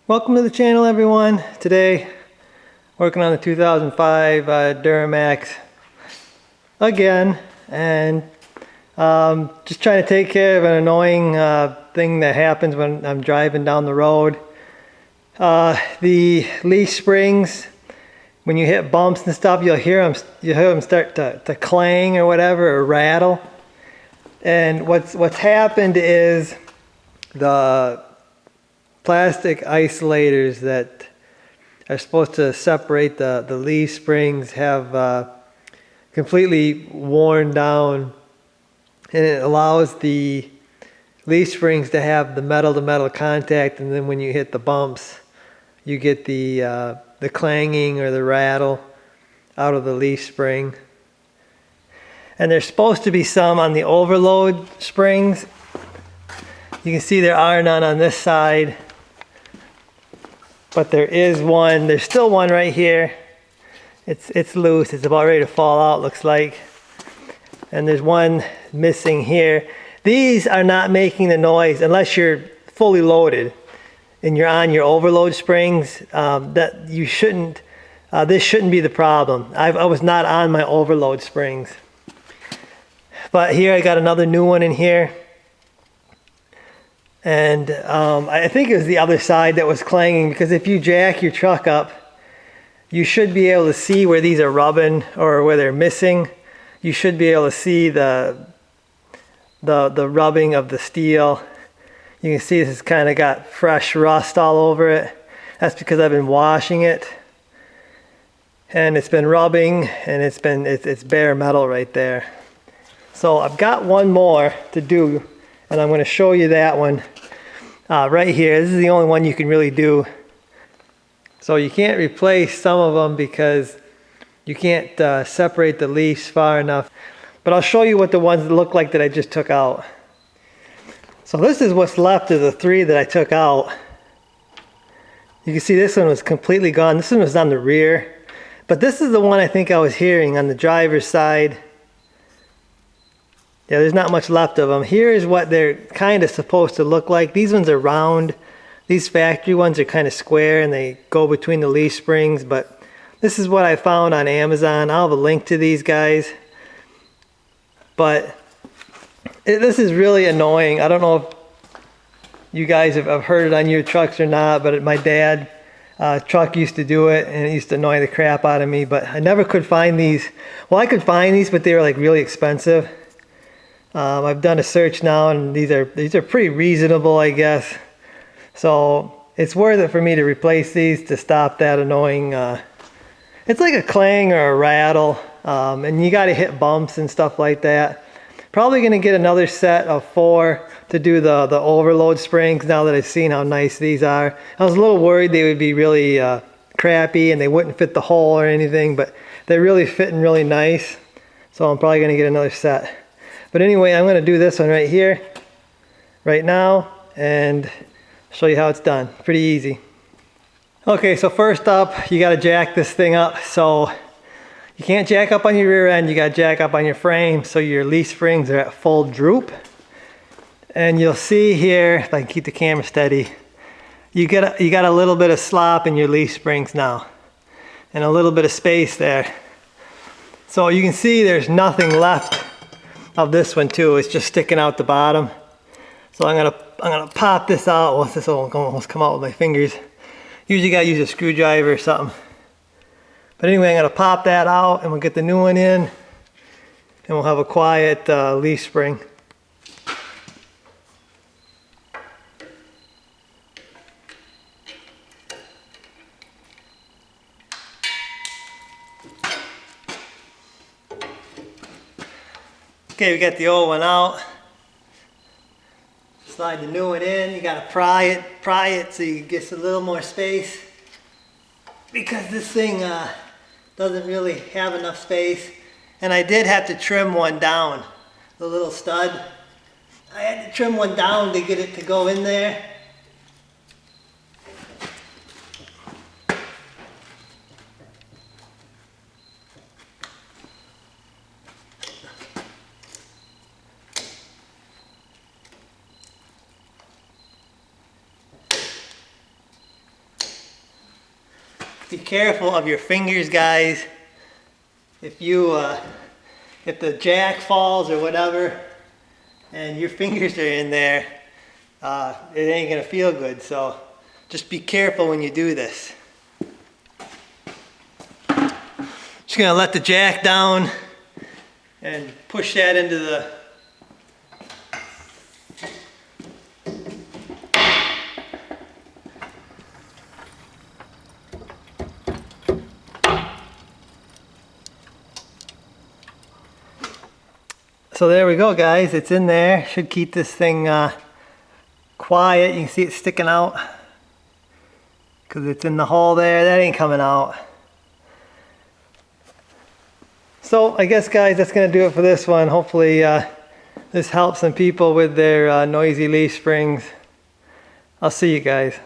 Welcome to the channel, everyone. Today, working on the 2005 Duramax again, and just trying to take care of an annoying thing that happens when I'm driving down the road. The leaf springs, when you hit bumps and stuff, you'll hear them start to clang or whatever, or rattle. And what's happened is the plastic isolators that are supposed to separate the leaf springs have completely worn down, and it allows the leaf springs to have the metal to metal contact, and then when you hit the bumps you get the clanging or the rattle out of the leaf spring. And there's supposed to be some on the overload springs. You can see there are none on this side, but there is one. There's still one right here. It's loose. It's about ready to fall out, looks like. And there's one missing here. These are not making the noise unless you're fully loaded and you're on your overload springs. That you shouldn't. This shouldn't be the problem. I was not on my overload springs, but here I got another new one in here. And I think it was the other side that was clanging, because if you jack your truck up, you should be able to see where these are rubbing or where they're missing. You should be able to see the rubbing of the steel. You can see this has kind of got fresh rust all over it. That's because I've been washing it, and it's been rubbing, and it's bare metal right there. So I've got one more to do, and I'm going to show you that one right here. This is the only one you can really do. So you can't replace some of them because you can't separate the leaves far enough. But I'll show you what the ones that look like that I just took out. So this is what's left of the three that I took out. You can see this one was completely gone. This one was on the rear. But this is the one I think I was hearing on the driver's side. Yeah, there's not much left of them. Here is what they're kind of supposed to look like. These ones are round. These factory ones are kind of square, and they go between the leaf springs. But this is what I found on Amazon. I'll have a link to these guys. But this is really annoying. I don't know if you guys have heard it on your trucks or not, but my dad's truck used to do it, and it used to annoy the crap out of me. But I never could find these. Well, I could find these, but they were like really expensive. I've done a search now, and these are pretty reasonable, I guess. So it's worth it for me to replace these to stop that annoying. It's like a clang or a rattle, and you got to hit bumps and stuff like that. Probably going to get another set of 4 to do the overload springs now that I've seen how nice these are. I was a little worried they would be really crappy and they wouldn't fit the hole or anything, but they're really fitting really nice. So I'm probably going to get another set. But anyway, I'm going to do this one right here, right now, and show you how it's done. Pretty easy. Okay, so first up, you got to jack this thing up. So you can't jack up on your rear end, you got to jack up on your frame so your leaf springs are at full droop. And you'll see here, if I can keep the camera steady, you got a little bit of slop in your leaf springs now, and a little bit of space there. So you can see there's nothing left of this one too. It's just sticking out the bottom. So I'm gonna pop this out. Well, this will almost come out with my fingers. Usually gotta use a screwdriver or something. But anyway, I'm gonna pop that out, and we'll get the new one in, and we'll have a quiet leaf spring. Okay, we got the old one out. Slide the new one in. You gotta pry it so you get a little more space, because this thing doesn't really have enough space. And I did have to trim one down, the little stud. I had to trim one down to get it to go in there. Be careful of your fingers, guys. If you, if the jack falls or whatever, and your fingers are in there, it ain't gonna feel good. So just be careful when you do this. Just gonna let the jack down and push that into the So there we go, guys. It's in there. Should keep this thing quiet. You can see it sticking out because it's in the hole there. That ain't coming out. So I guess, guys, that's going to do it for this one. Hopefully this helps some people with their noisy leaf springs. I'll see you guys.